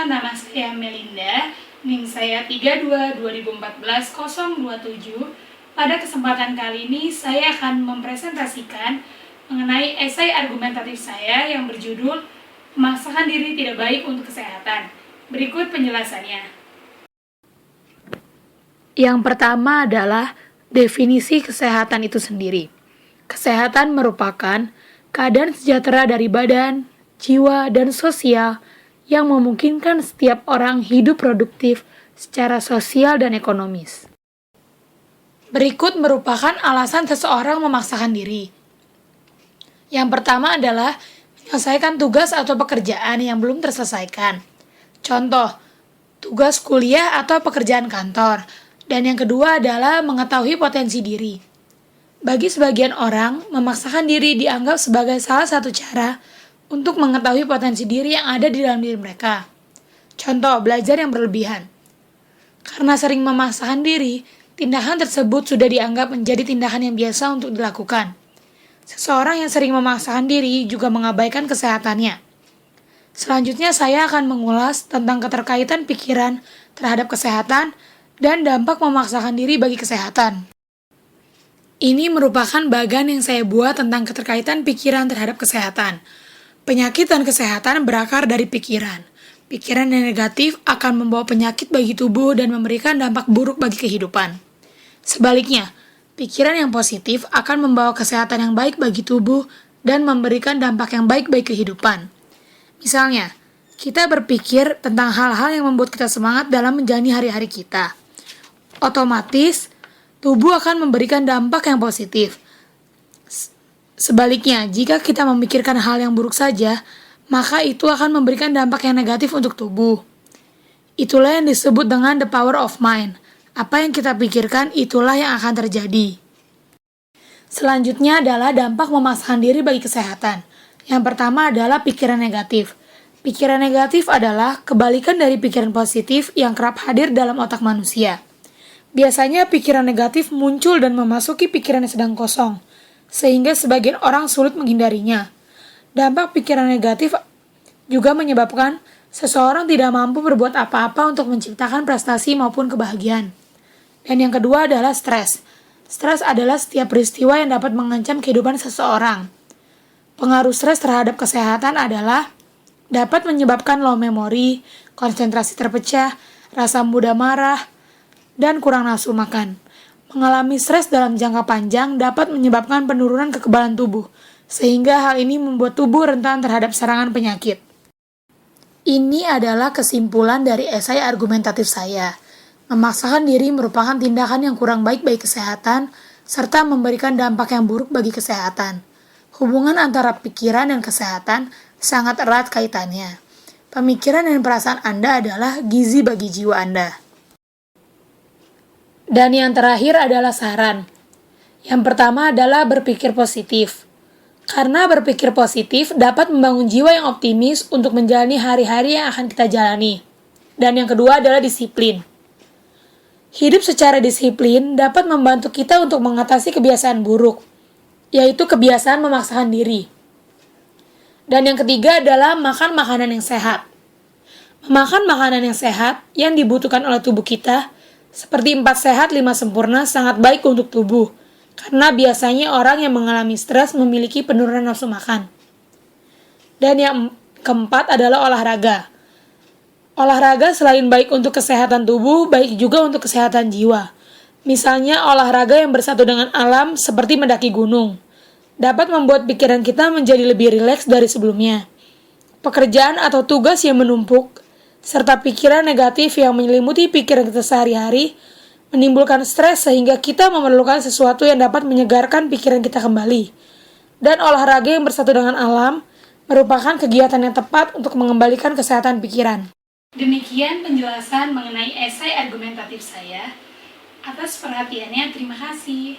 Halo, nama saya Melinda. NIM saya 32 2014 027. Pada kesempatan kali ini saya akan mempresentasikan mengenai esai argumentatif saya yang berjudul Memaksakan diri tidak baik untuk kesehatan. Berikut penjelasannya. Yang pertama adalah definisi kesehatan itu sendiri. Kesehatan merupakan keadaan sejahtera dari badan, jiwa, dan sosial yang memungkinkan setiap orang hidup produktif secara sosial dan ekonomis. Berikut merupakan alasan seseorang memaksakan diri. Yang pertama adalah menyelesaikan tugas atau pekerjaan yang belum terselesaikan. Contoh, tugas kuliah atau pekerjaan kantor. Dan yang kedua adalah mengetahui potensi diri. Bagi sebagian orang, memaksakan diri dianggap sebagai salah satu cara untuk mengetahui potensi diri yang ada di dalam diri mereka. Contoh, belajar yang berlebihan. Karena sering memaksakan diri, tindakan tersebut sudah dianggap menjadi tindakan yang biasa untuk dilakukan. Seseorang yang sering memaksakan diri juga mengabaikan kesehatannya. Selanjutnya saya akan mengulas tentang keterkaitan pikiran terhadap kesehatan dan dampak memaksakan diri bagi kesehatan. Ini merupakan bagan yang saya buat tentang keterkaitan pikiran terhadap kesehatan. Penyakit dan kesehatan berakar dari pikiran. Pikiran yang negatif akan membawa penyakit bagi tubuh dan memberikan dampak buruk bagi kehidupan. Sebaliknya, pikiran yang positif akan membawa kesehatan yang baik bagi tubuh dan memberikan dampak yang baik bagi kehidupan. Misalnya, kita berpikir tentang hal-hal yang membuat kita semangat dalam menjalani hari-hari kita. Otomatis, tubuh akan memberikan dampak yang positif. Sebaliknya, jika kita memikirkan hal yang buruk saja, maka itu akan memberikan dampak yang negatif untuk tubuh. Itulah yang disebut dengan the power of mind. Apa yang kita pikirkan, itulah yang akan terjadi. Selanjutnya adalah dampak memaksakan diri bagi kesehatan. Yang pertama adalah pikiran negatif. Pikiran negatif adalah kebalikan dari pikiran positif yang kerap hadir dalam otak manusia. Biasanya pikiran negatif muncul dan memasuki pikiran yang sedang kosong, sehingga sebagian orang sulit menghindarinya. Dampak pikiran negatif juga menyebabkan seseorang tidak mampu berbuat apa-apa untuk menciptakan prestasi maupun kebahagiaan. Dan yang kedua adalah stres. Stres adalah setiap peristiwa yang dapat mengancam kehidupan seseorang. Pengaruh stres terhadap kesehatan adalah dapat menyebabkan low memory, konsentrasi terpecah, rasa mudah marah, dan kurang nafsu makan. Mengalami stres dalam jangka panjang dapat menyebabkan penurunan kekebalan tubuh, sehingga hal ini membuat tubuh rentan terhadap serangan penyakit. Ini adalah kesimpulan dari esai argumentatif saya. Memaksakan diri merupakan tindakan yang kurang baik bagi kesehatan, serta memberikan dampak yang buruk bagi kesehatan. Hubungan antara pikiran dan kesehatan sangat erat kaitannya. Pemikiran dan perasaan Anda adalah gizi bagi jiwa Anda. Dan yang terakhir adalah saran. Yang pertama adalah berpikir positif. Karena berpikir positif dapat membangun jiwa yang optimis untuk menjalani hari-hari yang akan kita jalani. Dan yang kedua adalah disiplin. Hidup secara disiplin dapat membantu kita untuk mengatasi kebiasaan buruk, yaitu kebiasaan memaksakan diri. Dan yang ketiga adalah makan makanan yang sehat. Memakan makanan yang sehat yang dibutuhkan oleh tubuh kita, seperti 4 sehat 5 sempurna, sangat baik untuk tubuh, karena biasanya orang yang mengalami stres memiliki penurunan nafsu makan. Dan yang keempat adalah olahraga. Olahraga selain baik untuk kesehatan tubuh, baik juga untuk kesehatan jiwa. Misalnya olahraga yang bersatu dengan alam seperti mendaki gunung. Dapat membuat pikiran kita menjadi lebih rileks dari sebelumnya. Pekerjaan atau tugas yang menumpuk, serta pikiran negatif yang menyelimuti pikiran kita sehari-hari, menimbulkan stres sehingga kita memerlukan sesuatu yang dapat menyegarkan pikiran kita kembali. Dan olahraga yang bersatu dengan alam merupakan kegiatan yang tepat untuk mengembalikan kesehatan pikiran. Demikian penjelasan mengenai esai argumentatif saya. Atas perhatiannya, terima kasih.